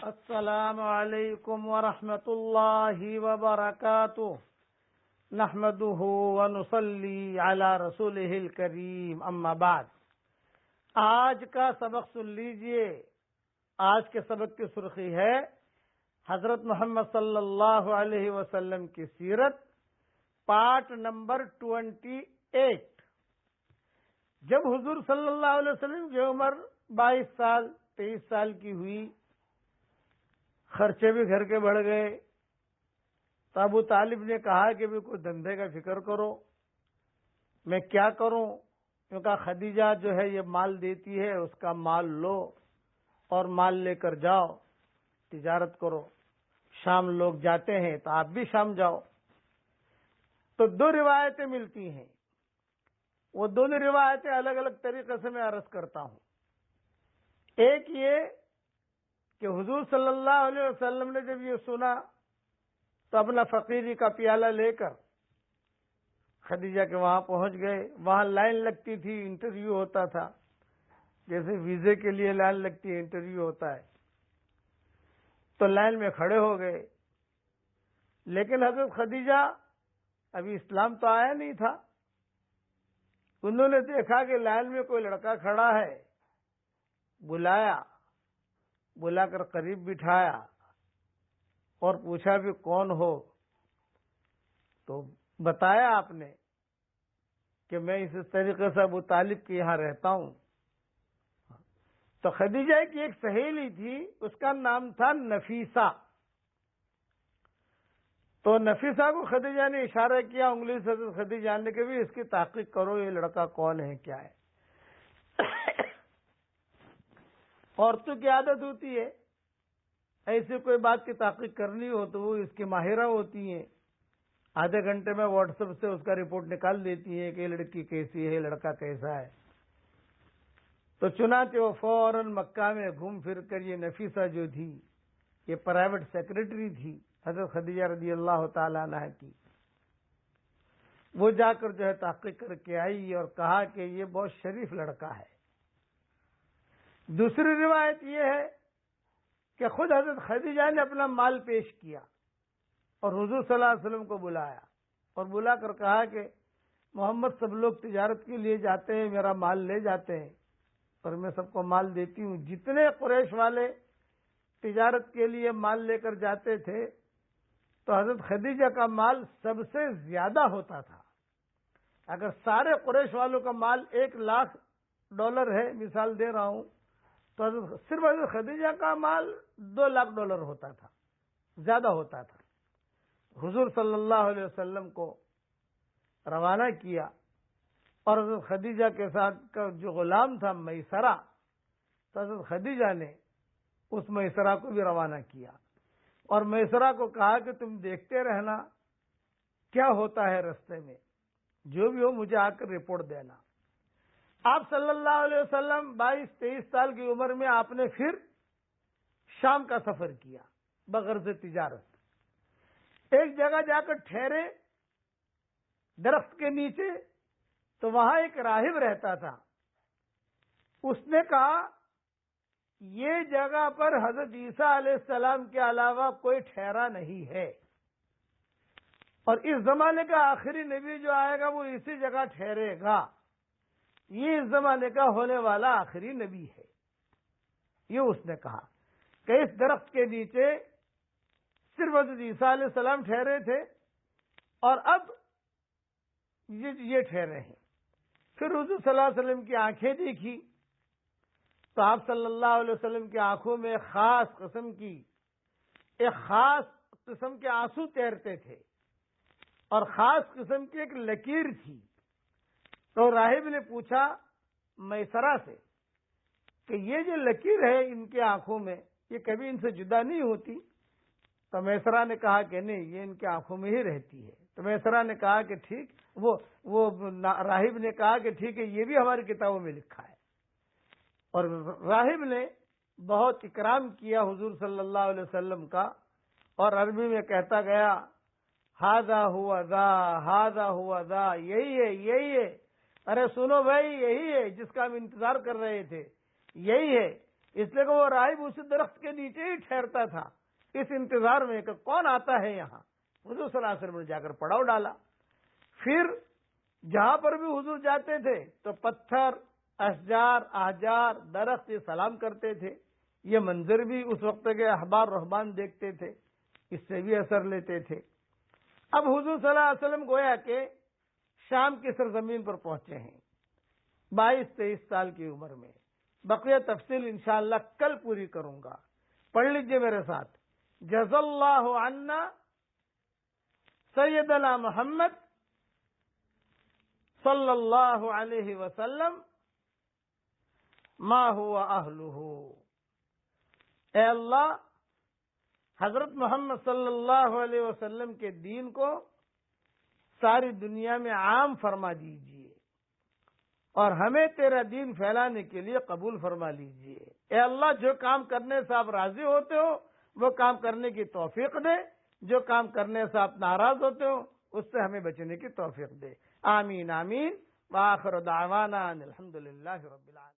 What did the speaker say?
السلام علیکم ورحمۃ اللہ وبرکاتہ نحمده ونصلی علی رسولہ الکریم اما بعد۔ آج کا سبق سن لیجئے۔ آج کے سبق کی سرخی ہے حضرت محمد صلی اللہ علیہ وسلم کی سیرت، پارٹ نمبر 28۔ جب حضور صلی اللہ علیہ وسلم کی عمر 22 سال 23 سال کی ہوئی، خرچے بھی گھر کے بڑھ گئے، تو ابو طالب نے کہا کہ بھی کوئی دھندے کا فکر کرو، میں کیا کروں؟ کیونکہ خدیجہ جو ہے یہ مال دیتی ہے، اس کا مال لو اور مال لے کر جاؤ، تجارت کرو۔ شام لوگ جاتے ہیں تو آپ بھی شام جاؤ۔ تو دو روایتیں ملتی ہیں، وہ دونوں روایتیں الگ الگ طریقے سے میں عرض کرتا ہوں۔ ایک یہ کہ حضور صلی اللہ علیہ وسلم نے جب یہ سنا تو اپنا فقیری کا پیالہ لے کر خدیجہ کے وہاں پہنچ گئے۔ وہاں لائن لگتی تھی، انٹرویو ہوتا تھا، جیسے ویزے کے لیے لائن لگتی ہے، انٹرویو ہوتا ہے، تو لائن میں کھڑے ہو گئے۔ لیکن حضرت خدیجہ ابھی اسلام تو آیا نہیں تھا، انہوں نے دیکھا کہ لائن میں کوئی لڑکا کھڑا ہے، بلا کر قریب بٹھایا اور پوچھا بھی کون ہو؟ تو بتایا آپ نے کہ میں اس طریقے سے ابو طالب کے یہاں رہتا ہوں۔ تو خدیجہ کی ایک سہیلی تھی، اس کا نام تھا نفیسہ۔ تو نفیسہ کو خدیجہ نے اشارہ کیا انگلی سے، خدیجہ نے کہ بھی اس کی تحقیق کرو، یہ لڑکا کون ہے، کیا ہے۔ عورتوں کی عادت ہوتی ہے ایسے کوئی بات کی تحقیق کرنی ہو تو وہ اس کی ماہرہ ہوتی ہیں، آدھے گھنٹے میں واٹس ایپ سے اس کا رپورٹ نکال دیتی ہیں کہ یہ لڑکی کیسی ہے، لڑکا کیسا ہے۔ تو چنانچہ وہ فوراً مکہ میں گھوم پھر کر، یہ نفیسہ جو تھی یہ پرائیویٹ سیکرٹری تھی حضرت خدیجہ رضی اللہ تعالی عنہ کی، وہ جا کر جو ہے تحقیق کر کے آئی اور کہا کہ یہ بہت شریف لڑکا ہے۔ دوسری روایت یہ ہے کہ خود حضرت خدیجہ نے اپنا مال پیش کیا اور حضور صلی اللہ علیہ وسلم کو بلایا اور بلا کر کہا کہ محمد سب لوگ تجارت کے لیے جاتے ہیں، میرا مال لے جاتے ہیں اور میں سب کو مال دیتی ہوں۔ جتنے قریش والے تجارت کے لیے مال لے کر جاتے تھے تو حضرت خدیجہ کا مال سب سے زیادہ ہوتا تھا۔ اگر سارے قریش والوں کا مال $1,00,000 ہے، مثال دے رہا ہوں، تو صرف حضرت خدیجہ کا مال $2,00,000 ہوتا تھا، زیادہ ہوتا تھا۔ حضور صلی اللہ علیہ وسلم کو روانہ کیا اور حضرت خدیجہ کے ساتھ کا جو غلام تھا میسرہ، تو حضرت خدیجہ نے اس میسرہ کو بھی روانہ کیا اور میسرہ کو کہا کہ تم دیکھتے رہنا کیا ہوتا ہے رستے میں، جو بھی ہو مجھے آ کر رپورٹ دینا۔ آپ صلی اللہ علیہ وسلم 22-23 سال کی عمر میں آپ نے پھر شام کا سفر کیا بغرض تجارت۔ ایک جگہ جا کر ٹھہرے درخت کے نیچے، تو وہاں ایک راہب رہتا تھا۔ اس نے کہا یہ جگہ پر حضرت عیسیٰ علیہ السلام کے علاوہ کوئی ٹھہرا نہیں ہے، اور اس زمانے کا آخری نبی جو آئے گا وہ اسی جگہ ٹھہرے گا، یہ اس زمانے کا ہونے والا آخری نبی ہے۔ یہ اس نے کہا کہ اس درخت کے نیچے صرف حضرت عیسیٰ علیہ السلام ٹھہرے تھے اور اب یہ ٹھہرے ہیں۔ پھر حضور صلی اللہ علیہ وسلم کی آنکھیں دیکھی تو آپ صلی اللہ علیہ وسلم کی آنکھوں میں ایک خاص قسم کے آنسو تیرتے تھے اور خاص قسم کی ایک لکیر تھی۔ تو راہب نے پوچھا میسرہ سے کہ یہ جو لکیر ہے ان کے آنکھوں میں، یہ کبھی ان سے جدا نہیں ہوتی؟ تو میسرہ نے کہا کہ نہیں، یہ ان کے آنکھوں میں ہی رہتی ہے۔ تو میسرہ نے کہا کہ ٹھیک، وہ راہب نے کہا کہ ٹھیک ہے، یہ بھی ہماری کتابوں میں لکھا ہے۔ اور راہب نے بہت اکرام کیا حضور صلی اللہ علیہ وسلم کا، اور عربی میں کہتا گیا ہاذا ہوا ذا، ہاذا ہوا ذا، یہی ہے، ارے سنو بھائی، یہی ہے جس کا ہم انتظار کر رہے تھے، یہی ہے۔ اس لیے کہ وہ راہب اس درخت کے نیچے ہی ٹھہرتا تھا اس انتظار میں کہ کون آتا ہے یہاں. حضور صلی اللہ علیہ وسلم نے جا کر پڑاؤ ڈالا. پھر جہاں پر بھی حضور جاتے تھے تو پتھر، اشجار، احجار، درخت یہ سلام کرتے تھے. یہ منظر بھی اس وقت کے احبار رہبان دیکھتے تھے، اس سے بھی اثر لیتے تھے. اب حضور صلی اللہ علیہ وسلم گویا کہ شام کی سرزمین پر پہنچے ہیں 22-23 سال کی عمر میں. بقیہ تفصیل انشاءاللہ کل پوری کروں گا. پڑھ لیجئے میرے ساتھ. جزا اللہ عنا سیدنا محمد صلی اللہ علیہ وسلم ما ہوا اہلہ. اے اللہ، حضرت محمد صلی اللہ علیہ وسلم کے دین کو ساری دنیا میں عام فرما دیجئے اور ہمیں تیرا دین پھیلانے کے لیے قبول فرما لیجئے. اے اللہ، جو کام کرنے سے آپ راضی ہوتے ہو وہ کام کرنے کی توفیق دے، جو کام کرنے سے آپ ناراض ہوتے ہو اس سے ہمیں بچنے کی توفیق دے. آمین آمین. وآخر دعوانا الحمدللہ رب العالمین.